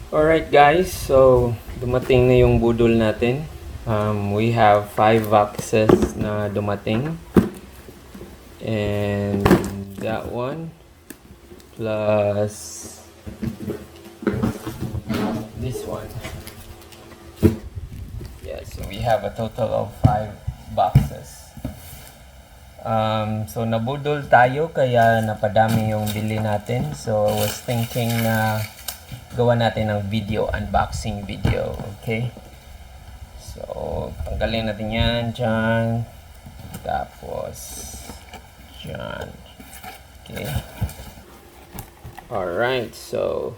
Alright guys, so dumating na yung budol natin. We have 5 boxes na dumating. And that one plus this one. Yeah, so we have a total of 5 boxes. So nabudol tayo kaya napadami yung bili natin. So I was thinking na gawa natin ng video, unboxing video, okay? So tanggalin natin yan dyan. Tapos dyan. Okay. Alright, so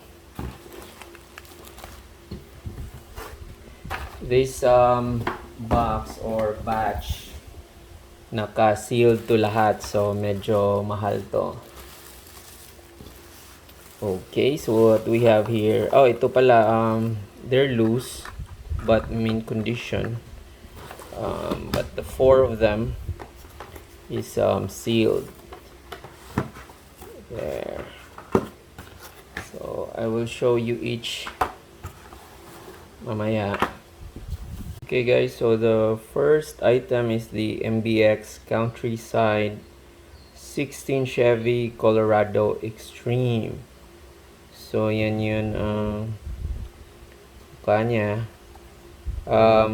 this box or batch naka-sealed to lahat, so medyo mahal to. Okay, so what we have here, oh ito pala, they're loose but mint condition, but the 4 of them is sealed there. So I will show you each mamaya. Okay guys, so the first item is the MBX Countryside 16 Chevy Colorado Xtreme. So yan yun kanya.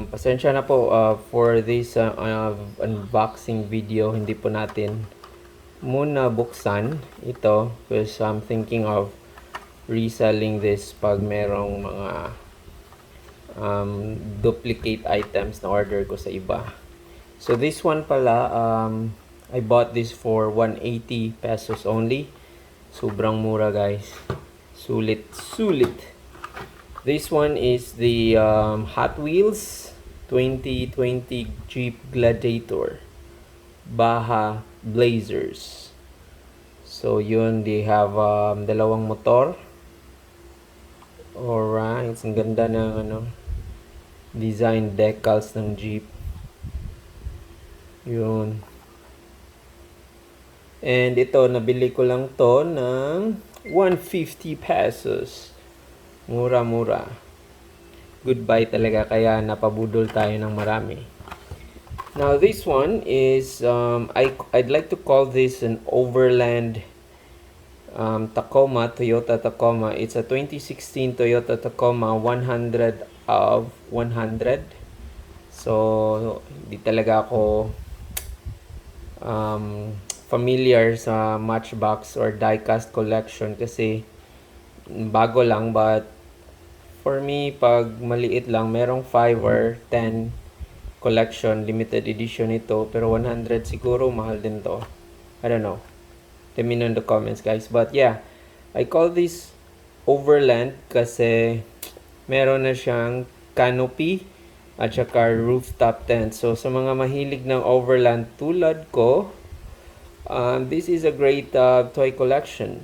Pasensya na po for this unboxing video, hindi po natin muna buksan ito because I'm thinking of reselling this pag merong mga duplicate items na order ko sa iba. So this one pala, I bought this for 180 pesos only. Sobrang mura guys. Sulit. This one is the Hot Wheels 2020 Jeep Gladiator Baja Blazers. So yun, they have dalawang motor. Alright, ang ganda ng design decals ng Jeep. Yun. And ito, nabili ko lang to ng 150 pesos. Mura-mura. Goodbye talaga, kaya napabudol tayo ng marami. Now this one is, I'd like to call this an overland Tacoma, Toyota Tacoma. It's a 2016 Toyota Tacoma 100 of 100. So hindi talaga ako familiar sa Matchbox or Diecast collection kasi bago lang, but for me pag maliit lang, merong 5 or 10 collection, limited edition ito, pero 100 siguro mahal din to. I don't know. Let me know in the comments guys. But yeah, I call this overland kasi meron na siyang canopy at saka rooftop tent. So sa mga mahilig ng overland tulad ko, this is a great toy collection.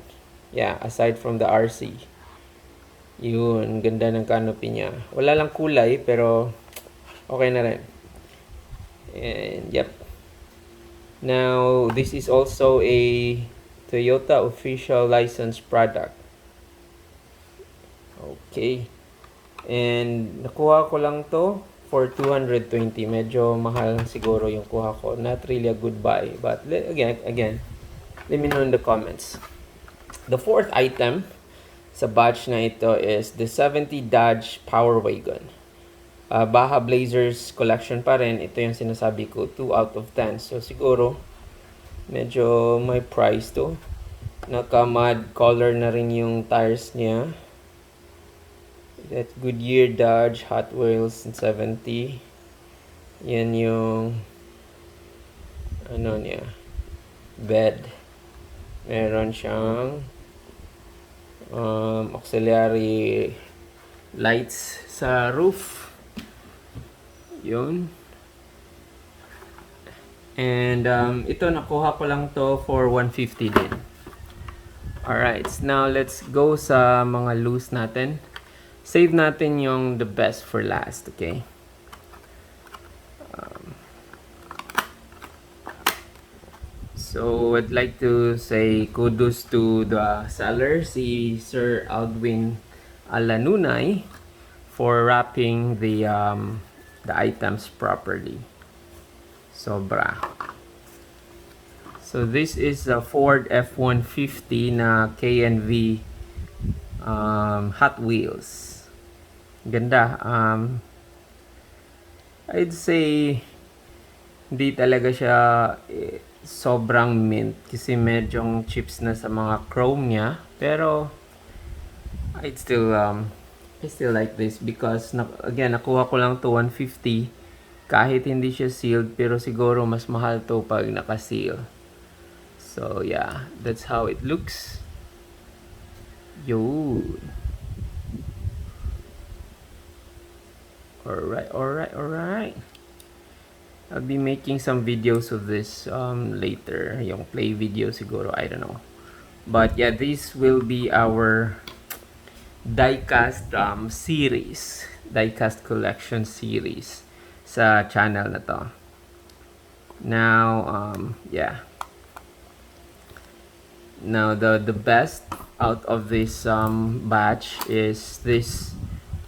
Yeah, aside from the RC. Yun, ganda ng canopy niya. Wala lang kulay pero okay na rin. And yep. Now, this is also a Toyota official licensed product. Okay. And nakuha ko lang to for 220. Medyo mahal siguro yung kuha ko. Not really a good buy. But again, let me know in the comments. The fourth item sa batch na ito is the 70 Dodge Power Wagon. Baja Blazers collection pa rin. Ito yung sinasabi ko, 2 out of 10. So siguro medyo may price to. Naka-mud color na rin yung tires niya. That Goodyear Dodge Hot Wheels 70. Yan yung ano niya, bed. Meron siyang auxiliary lights sa roof. Yun. And ito nakuha ko lang to for 150 din. Alright, now let's go sa mga loose natin. Save natin yung the best for last, okay? So I'd like to say kudos to the seller, si Sir Aldwin ala nunay for wrapping the items properly. Sobra. So this is a Ford F-150 na K&V Hot Wheels. Ganda. I'd say hindi talaga siya sobrang mint kasi medyong chips na sa mga chrome niya, pero I still like this because again, nakuha ko lang to 150 kahit hindi siya sealed, pero siguro mas mahal to pag naka-seal. So yeah, that's how it looks. Yun. Alright. I'll be making some videos of this later. Yung play video siguro, I don't know. But yeah, this will be our Diecast series. Diecast collection series sa channel na to. Now, yeah. Now, the best out of this batch is this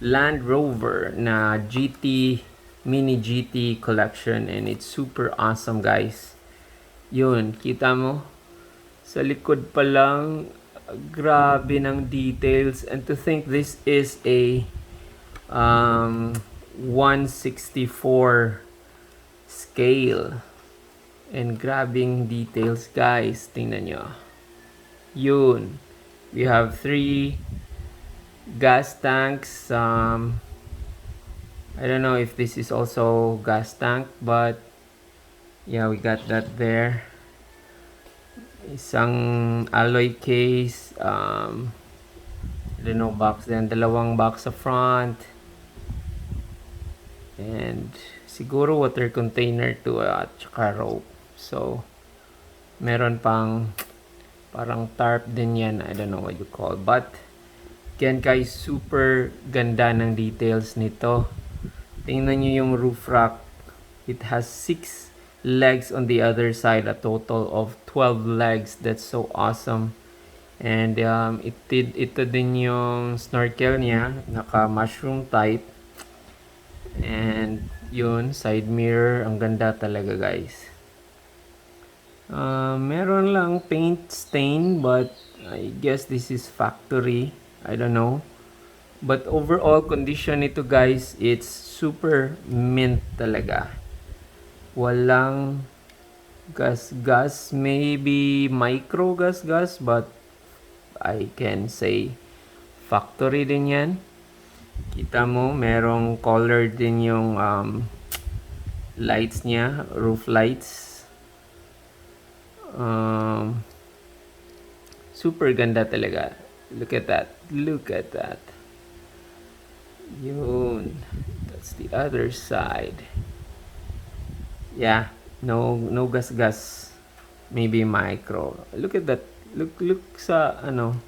Land Rover na GT mini GT collection, and it's super awesome, guys. Yun, kita mo sa likod pa lang, grabe ng details, and to think this is a 1/64 scale, and grabbing details, guys. Tingnan nyo. Yun, we have 3 gas tanks. I don't know if this is also gas tank, but yeah, we got that there. Isang alloy case, I don't know, box din, dalawang box sa front, and siguro water container to at saka rope. So meron pang parang tarp din yan, I don't know what you call, but again, guys, super ganda ng details nito. Tingnan nyo yung roof rack. It has 6 legs on the other side, a total of 12 legs. That's so awesome. And ito din yung snorkel niya, naka mushroom type. And yun, side mirror, ang ganda talaga, guys. Meron lang paint stain, but I guess this is factory, I don't know. But overall condition nito, guys, it's super mint talaga. Walang gas, maybe micro gas, but I can say factory din yan. Kita mo, merong color din yung lights niya, roof lights. Super ganda talaga. Look at that. Yun, that's the other side. Yeah, no gas, maybe micro. Look at that. Look sa ano.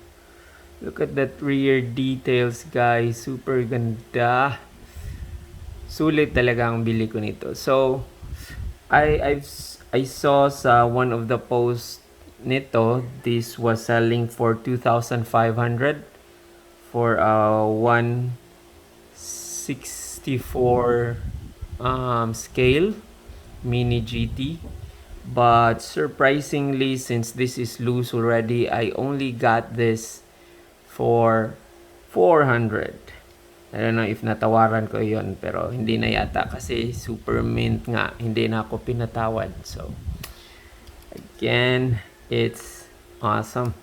Look at that rear details, guys. Super ganda. Sulit talaga ang bili ko nito. So I saw sa one of the posts nito, this was selling for 2,500 for a 1/64 scale mini GT. But surprisingly, since this is loose already, I only got this for 400. I don't know if natawaran ko yon, pero hindi na yata kasi super mint nga. Hindi na ako pinatawad. So again, it's awesome.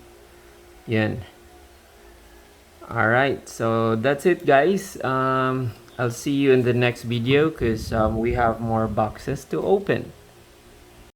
Yan. Alright, so that's it, guys. I'll see you in the next video because we have more boxes to open.